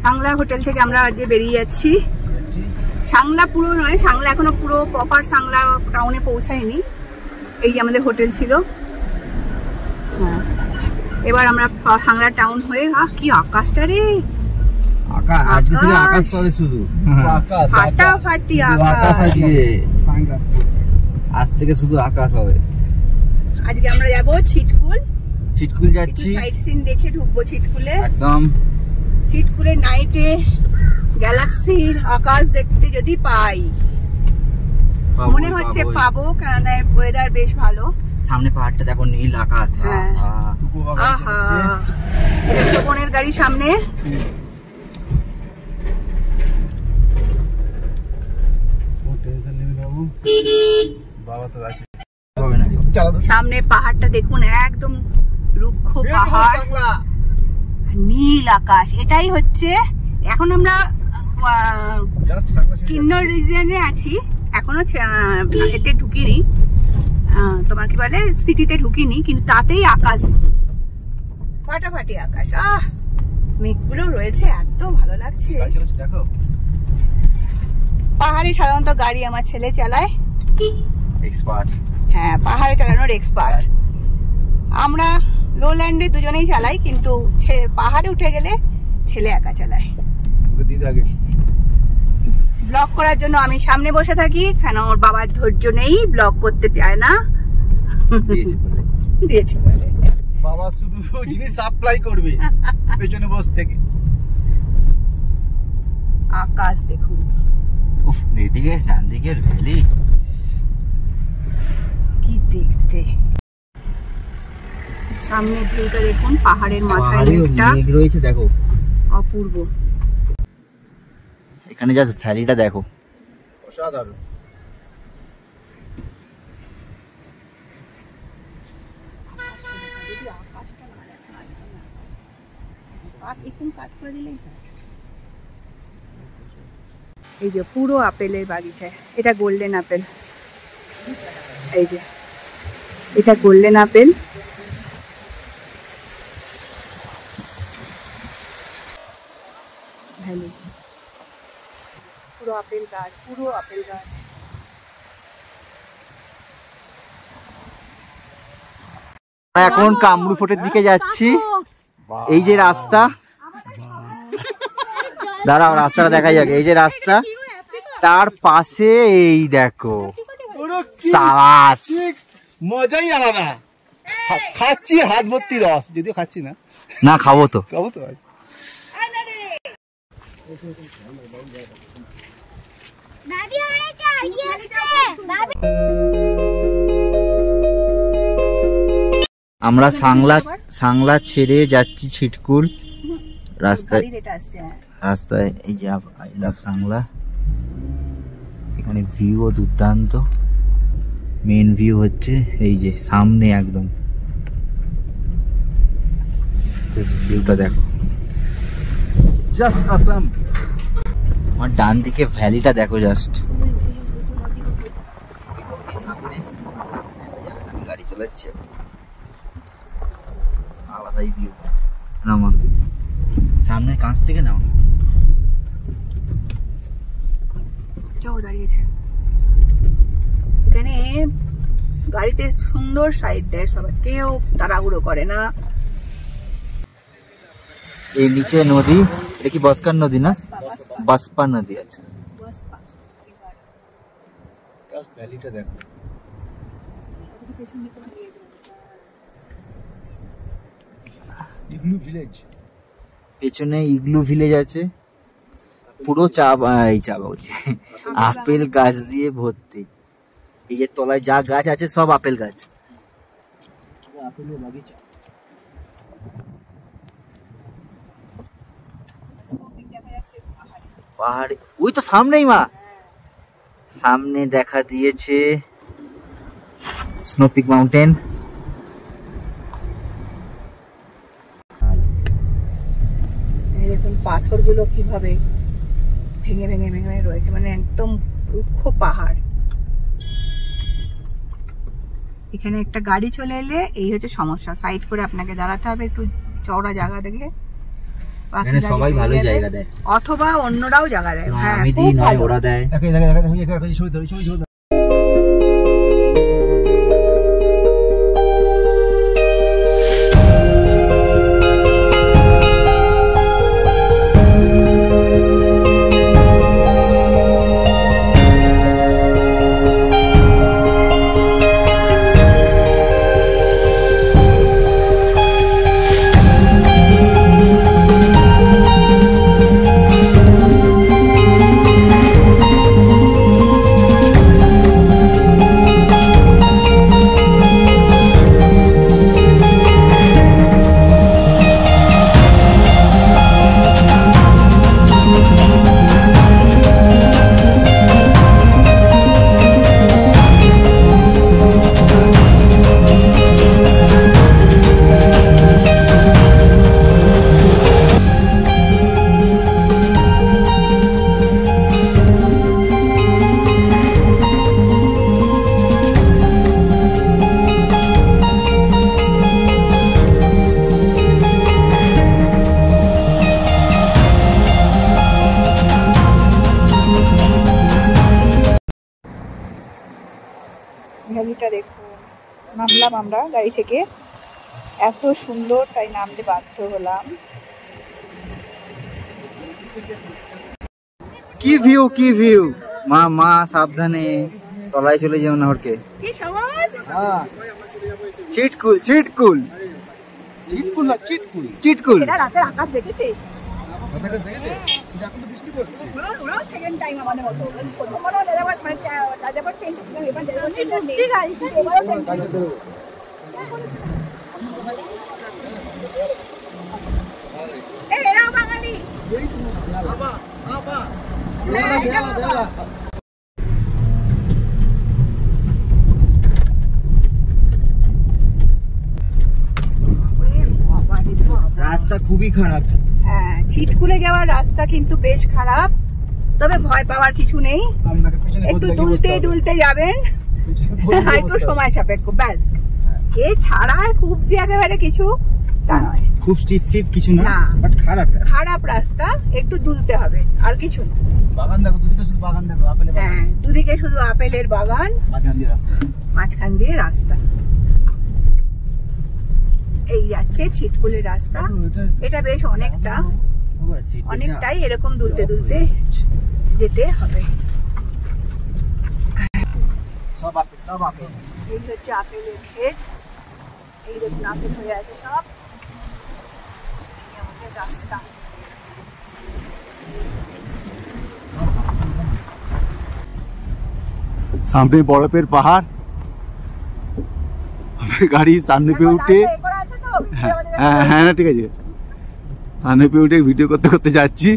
Sangla hotel থেকে আমরা আজকে বেরিয়ে যাচ্ছি। সাংলা পুরো নয়, সাংলা এখনো পুরো প্রপার সাংলা টাউনে পৌঁছায়নি। এই যে আমাদের হোটেল ছিল। হ্যাঁ, এবার আমরা সাংলা টাউন হয়ে, কি আকাশটা রে, আজকে থেকে আকাশ পাবে শুধু, ফাটাফাটি আকাশ। আজ থেকে শুধু আকাশ হবে। আজকে আমরা যাবো ছিটকুল। ছিটকুল যাচ্ছি, সাইট সিন দেখে ঢুকবো ছিটকুলে। একদম ছিটকুলে নাইটে গ্যালাক্সির আকাশ দেখতে যদি পাই, মনে হচ্ছে পাবো, কারণ ওয়েদার বেশ ভালো। সামনে পাহাড়টা দেখো, নীল আকাশ। আহা, এটা শোভনের গাড়ি সামনে। সামনে পাহাড়টা দেখুন, একদম রুক্ষ পাহাড়, নীল আকাশ। এটাই হচ্ছে, এখন আমরা কিন্নর রিজিয়নে আছি, এখনো এতে ঢুকিনি, তোমার কি বলে স্পিতিতে ঢুকিনি, কিন্তু তাতেই আকাশ ফাটাফাটি আকাশ। মেঘগুলো রয়েছে, এত ভালো লাগছে। পাহাড়ে সাধারণত গাড়ি আমার ছেলে চালায়, এক্সপার্ট। হ্যাঁ, পাহাড়ে চালানোর এক্সপার্ট। আমরা লোল্যান্ডে দুজনেই চালাই, কিন্তু পাহাড়ে উঠে গেলে ছেলে একা চালায়। ব্লগ করার জন্য আমি সামনে বসে থাকি, কেন ওর বাবার ধৈর্য নেই, ব্লগ করতে পায় না। দিয়েছে বলে বাবা শুধু জিনিস সাপ্লাই করবে পেছনে বসে থেকে। আকাশ দেখুন, উফ, এইদিকে ডান দিকের ভ্যালি কি দেখতে। সামনে ভিউটা দেখুন, পাহাড়ের মাথায় মেঘ রয়েছে, দেখো অপূর্ব। এখানে জাস্ট ভ্যালিটা দেখো, অসাধারণ। এই যে পুরো আপেলের বাগিচা, এটা গোল্ডেন আপেল। এই যে এটা গোল্ডেন আপেল। ভ্যালি, পুরো আপেল গাছ, পুরো আপেল গাছ। এখন কামরু ফোর্টের দিকে যাচ্ছি। এই যে রাস্তা, দাঁড়াও রাস্তাটা দেখা যাক। এই যে রাস্তা, তার পাশে এই দেখো সাবাস, মজাই আলাদা। খাচ্ছি হাত ভর্তি রস, যদিও খাচ্ছি না, না খাবো তো। আমরা সাংলা ছেড়ে যাচ্ছি ছিটকুল। রাস্তায় এই যে আই লাভ সাংলা। এখানে ভিউ দুর্দান্ত। মেন ভিউ হচ্ছে এই যে সামনে, একদম ভিউটা দেখো, জাস্ট আসাম। আমার ডান দিকে ভ্যালিটা দেখো, জাস্ট সামনে আমি গাড়ি চালাচ্ছি, আলাদাই ভিউ। নামা সামনে কাছ থেকে নাও, দাঁড়িয়েছে এখানে। গাড়িতে সুন্দর সাইড দেয় সবাই, কেউ তাড়াহুড়ো করে না। এই নিচে নদী, এটা কি বসকার নদী না? বাসপা নদী। আচ্ছা, ভ্যালিটা দেখো, ইগলু ভিলেজ। পেছনে ইগলু ভিলেজ আছে, পুরো চা বলছে আপেল গাছ দিয়ে ভর্তি। এই যে তলায় যা গাছ আছে সব আপেল গাছ। আপেলের বাগিচা। পাহাড়ে ওই তো সামনেই, মা সামনে দেখা দিয়েছে স্নোপিক মাউন্টেন। দেখুন পাথরগুলো কিভাবে ভেঙে ভেঙে ভেঙে রয়েছে, মানে একদম রুক্ষ পাহাড়। এখানে একটা গাড়ি চলে এলে এই হচ্ছে সমস্যা, সাইড করে আপনাকে দাঁড়াতে হবে, একটু চওড়া জায়গা দেখে। বাকি এখানে গাড়ি সবাই পেয়ে ভালোই গেলে। জায়গা দেয়। অথবা অন্যরাও জায়গা দেয়। না, হ্যাঁ আমি খুব দিই নয়, ভালো। ওরা দেয়। ভ্যালিটা দেখুন। নামলাম আমরা গাড়ি থেকে, এত সুন্দর তাই নামতে বাধ্য হলাম। কি ভিউ মা মা সাবধানে, তলায় চলে যেও না হরকে। কি সবার চিটকুল এটা রাতের আকাশ দেখেছিস? ওরাও সেকেন্ড টাইম আমাদের মতো। প্রথমবারও ড্রাইভার মানে ড্রাইভার চেঞ্জ ছিল, এবার ড্রাইভার চেঞ্জ নেই। এবারও চেঞ্জ ছিল। এরাও বাঙালি। রাস্তা খুবই খারাপ। হ্যাঁ, ছিটকুলে যাওয়ার রাস্তা কিন্তু বেশ খারাপ, তবে ভয় পাওয়ার কিছু নেই। একটু দুলতে যাবেন, আর একটু সময় সাপেক্ষ, ব্যাস। এছাড়া খুব যে একেবারে কিছু তা নয়। খুব স্টিফ কিছু না, না। বাট খারাপ রাস্তা, একটু দুলতে হবে, আর কিছু না। বাগান দেখো, দুদিকে শুধু বাগান দেখো, আপেলের বাগান, হ্যাঁ, দুদিকে শুধু আপেলের বাগান, মাঝখান দিয়ে রাস্তা। মাঝখান দিয়ে রাস্তা। এই যাচ্ছে ছিটকুলের রাস্তা। এটা বেশ অনেকটাই এরকম দুলতে যেতে হবে। সব আপেল। এই হচ্ছে আপেলের ক্ষেত, এই দেখুন আপেল হয়ে আছে সব। এই আমাদের রাস্তা। सामने बर्फेर पहाड़, गाड़ी सामने पे उठे, হ্যাঁ না ঠিক আছে, সামনে पे উঠে ভিডিও করতে করতে যাচ্ছি।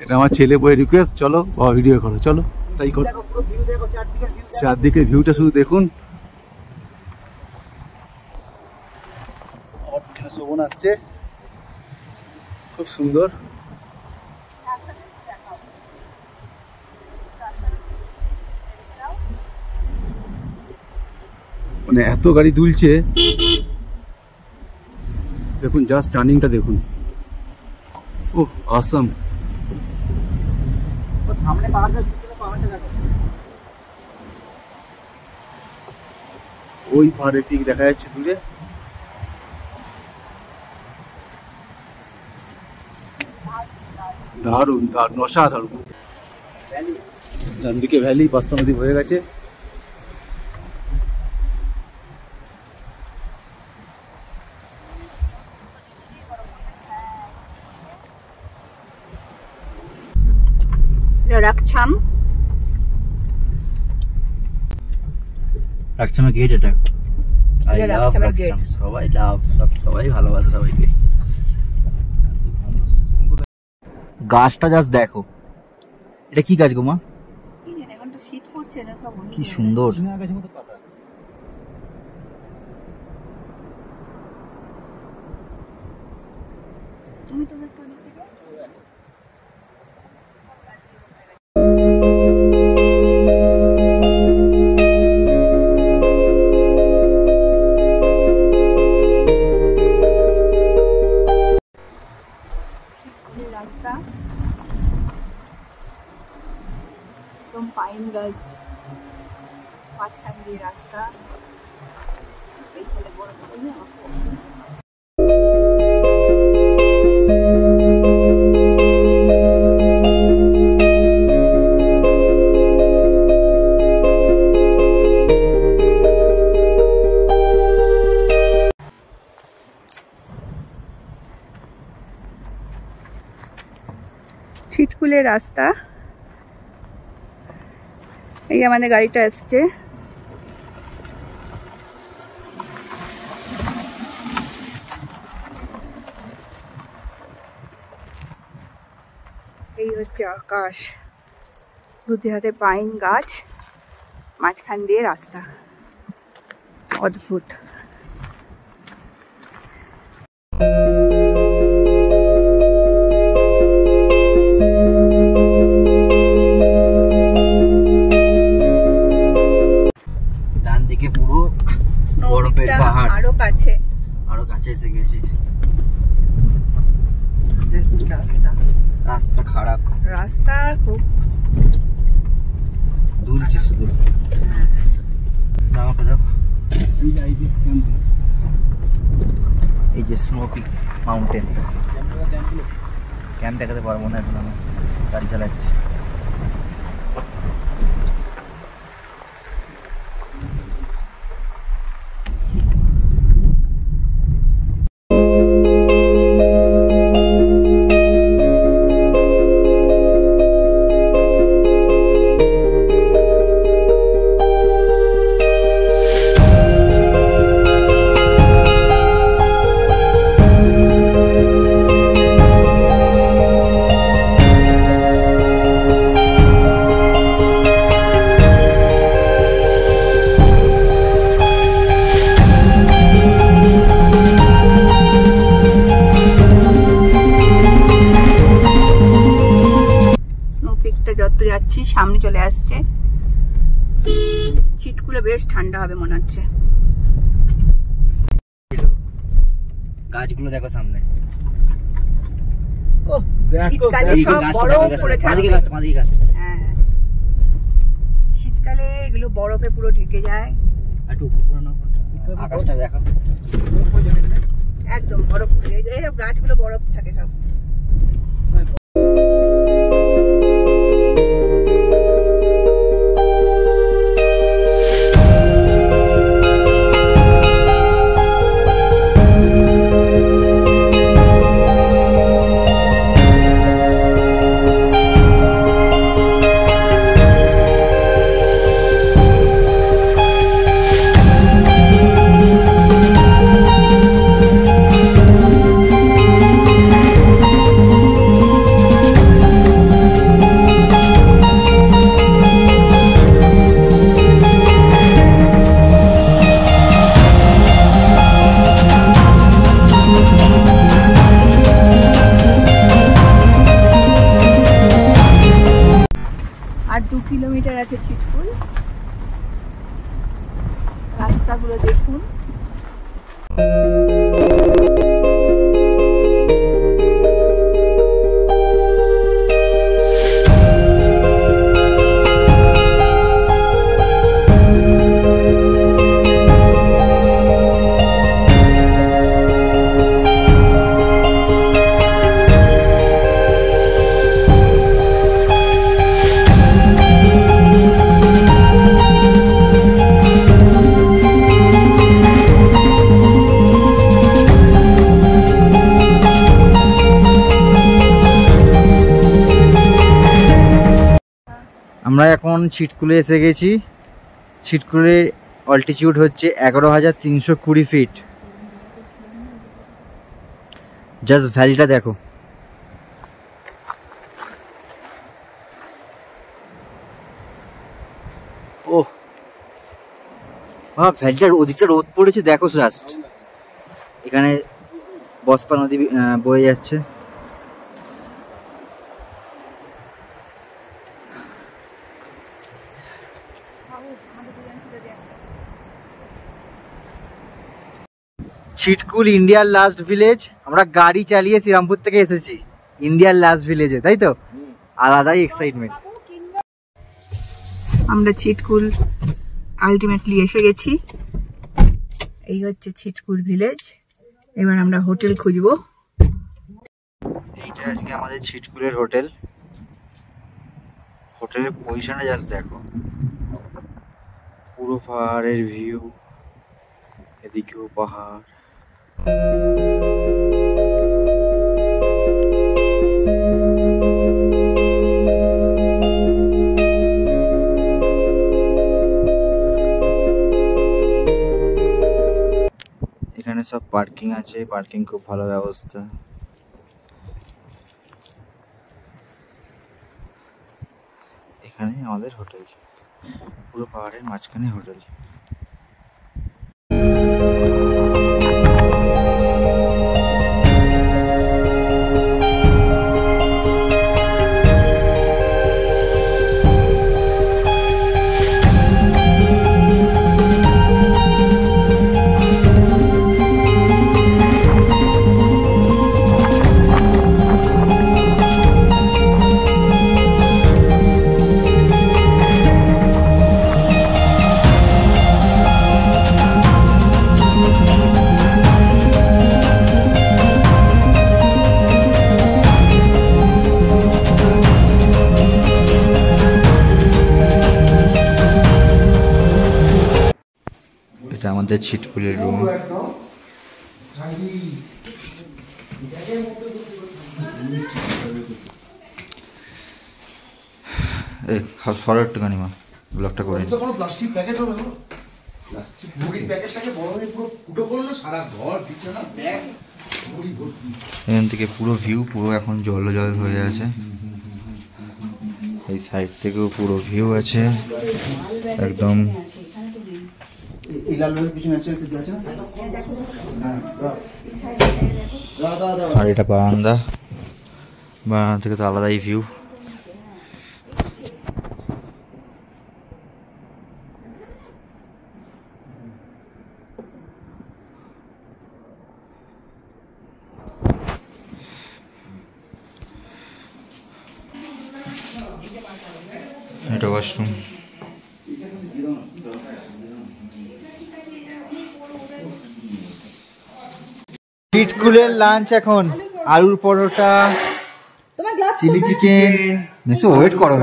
এটা আমার ছেলে বই রিকোয়েস্ট, চলো বাবা ভিডিও করো, চলো তাই করো। চারদিকে ভিউটা শুধু দেখুন। শোভন আসছে, খুব সুন্দর। মানে এত গাড়ি দুলছে, দেখুন জাস্ট টার্নিংটা দেখুন, ওহ অসাম। সামনে পাহাড়টা ওই পাহাড়ের পিক দেখা যাচ্ছে দূরে। দারুণ অসাধারণ। ডান দিকে ভ্যালি, বাসপা নদী হয়ে গেছে। রাকছামের গেট এটা। I এটা love রাকছামের গেট। রাকছাম। সবাই ভালোবাসে সবাইকে। গাছটা জাস্ট দেখো, এটা কি গাছ গো মা? এখন তো শীত পড়ছে না, সব কি সুন্দর। তুমি তো একটু ওদিক থেকে ভিলেজ, মাঝখান দিয়ে রাস্তা। এইখানে বড় বড় আমার খুব সুন্দর। ছিটকুলে রাস্তা, এই আমাদের গাড়িটা আসছে। এই হচ্ছে আকাশ, দুটি হাতে পাইন গাছ, মাঝখান দিয়ে রাস্তা, অদ্ভুত। ডান দিকে পুরো বরফের পাহাড়, আরো কাছে এসে গেছি। রাস্তা খারাপ, রাস্তা খুব দুলছে শুধু। এই যে স্নো পিক মাউন্টেন, ক্যাম্প দেখাতে পারবো না এখন, আমি গাড়ি চালাচ্ছি। যত যাচ্ছি সামনে চলে আসছে, ছিটকুলে বেশ ঠান্ডা হবে মনে হচ্ছে। গাছগুলো দেখো সামনে, শীতকালে সব বরফ পড়ে থাকে। হ্যাঁ, শীতকালে এগুলো বরফে পুরো ঢেকে যায়। আকাশটা দেখো, একদম বরফ পড়ে যায়, এইসব গাছগুলো বরফ থাকে সব। আর 2 কিলোমিটার আছে ছিটকুল। রাস্তাগুলো দেখুন, আমরা এখন ছিটকুলে এসে গেছি। ছিটকুলের অল্টিটিউড হচ্ছে 11,320 ফিট। জাস্ট ভ্যালিটা দেখো, ওহ ভ্যালিটার ওদিকটা রোদ পড়েছে দেখো জাস্ট। এখানে বসপা নদী বয়ে যাচ্ছে। ছিটকুল ইন্ডিয়ার লাস্ট ভিলেজ। আমরা গাড়ি চালিয়ে শ্রীরামপুর থেকে এসেছি ইন্ডিয়ার লাস্ট ভিলেজে, তাই তো আলাদাই এক্সাইটমেন্ট। আমরা ছিটকুল আলটিমেটলি এসে গেছি। এই হচ্ছে ছিটকুল ভিলেজ। এবার আমরা হোটেল খুঁজবো। এইটা আজকে আমাদের ছিটকুলের হোটেল। হোটেলের পজিশনে জাস্ট দেখো, পুরো পাহাড়ের ভিউ, এদিকেও পাহাড়। এখানে সব পার্কিং আছে, পার্কিং খুব ভালো ব্যবস্থা। এখানে আমাদের হোটেল, পুরো পাহাড়ের মাঝখানে হোটেল। এটা আমাদের ছিটকুলের রুম। সরো একটুখানি মা, ব্লগটা করে প্লাস্টিক প্যাকেট হবে, প্লাস্টিক মুড়ির প্যাকেটটাকে বড় হয়ে পুরো ফুটো করলো, সারা ঘর বিছানা ব্যাগ মুড়ি ভর্তি। এখান থেকে পুরো ভিউ, পুরো এখন জল জল হয়ে আছে। এই সাইড থেকেও পুরো ভিউ আছে একদম। আর এটা বারান্দা, বারান্দা থেকে তো আলাদাই ভিউ। এটা ওয়াশরুম। ছিটকুলের লাঞ্চ এখন আলুর পরোটা, চিলি চিকেন। মেসো ওয়েট করো,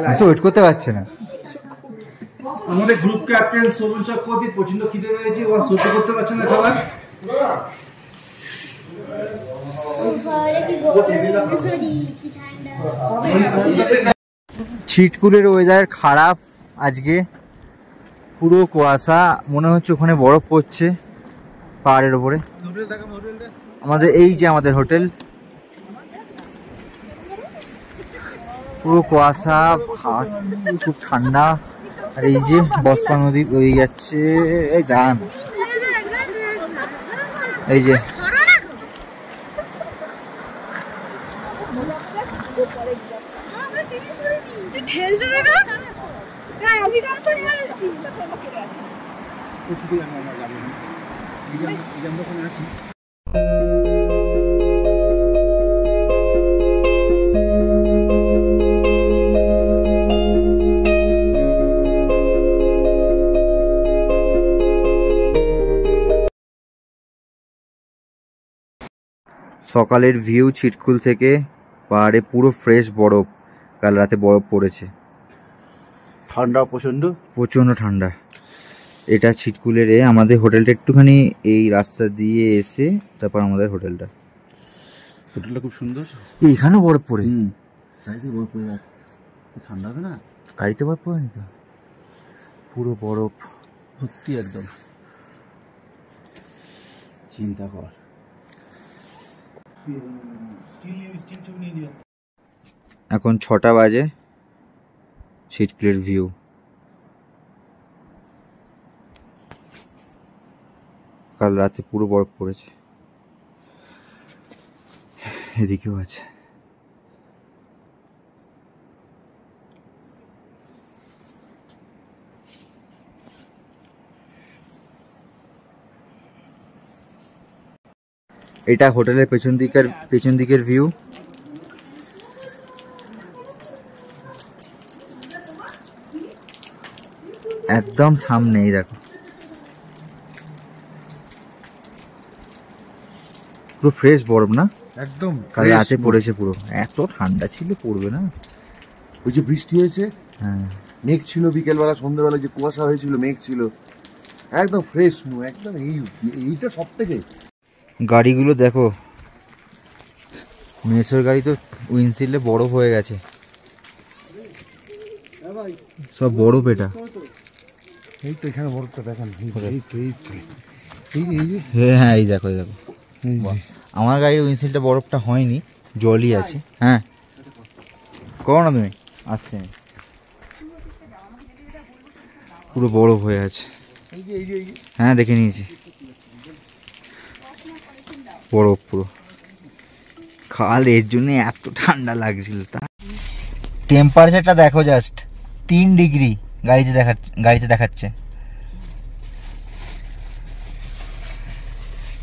মেসো ওয়েট করতে পারছে না। আমাদের গ্রুপ ক্যাপ্টেন সোমন চক্রবর্তী প্রচন্ড খিদে পেয়েছে, ও সহ্য করতে পারছে না খাবার। ছিটকুলের ওয়েদার খারাপ আজকে, পুরো কুয়াশা, মনে হচ্ছে ওখানে বরফ পড়ছে পাহাড়ের উপরে। আমাদের এই যে আমাদের হোটেল, পুরো কুয়াশা, খুব ঠান্ডা। আর এই যে বস্পা নদী বয়ে যাচ্ছে, এই গান, এই যে সকালের ভিউ ছিটকুল থেকে। পাহাড়ে পুরো ফ্রেশ বরফ, কাল রাতে বরফ পড়েছে। ঠান্ডা প্রচন্ড, প্রচন্ড ঠান্ডা। এটা ছিটকুলের আমাদের হোটেলটা একটুখানি এই রাস্তা দিয়ে এসে তারপর আমাদের হোটেলটা। হোটেলটা খুব সুন্দর। এইখানেও বরফ পড়ে, বরফ পড়ে যাচ্ছে, ঠান্ডা হবে না? গাড়িতে বরফ পড়েনি তো, পুরো বরফ ভর্তি একদম। চিন্তা কর। এখন 6টা বাজে। ছিটকুলের ভিউ, কাল রাতে পুরো বরফ পড়েছে। এদিকেও আছে। এটা হোটেলের পেছন দিকের ভিউ। একদম সামনে, এই দেখো পুরো ফ্রেশ বরফ না, একদম কাল রাতে পড়েছে পুরো, এত ঠান্ডা ছিল পড়বে না। ওই যে বৃষ্টি হয়েছে, হ্যাঁ মেঘ ছিল বিকেলবেলা, সন্ধ্যাবেলা যে কুয়াশা হয়েছিল, মেঘ ছিল, একদম ফ্রেশ স্নো একদম। এইটা সব থেকে। গাড়িগুলো দেখো, মেসোর গাড়ি তো উইন্ডশিল্ডে বরফ হয়ে গেছে, সব বরফ এটা। এই তো এখানে বরফটা দেখান, হ্যাঁ এই দেখো, এই দেখো আমার গাড়ির উইন্ডশিল্ডে বরফটা হয়নি, জলই আছে। হ্যাঁ করো না তুমি, আসছে পুরো বরফ হয়ে আছে। হ্যাঁ দেখে নিয়েছি, বরফ পুরো খাল, এর জন্য এত ঠান্ডা লাগছিল। তা টেম্পারেচারটা দেখো, জাস্ট 3 ডিগ্রি গাড়িতে দেখাচ্ছে,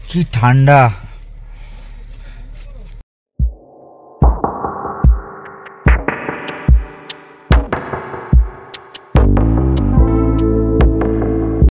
কি ঠান্ডা।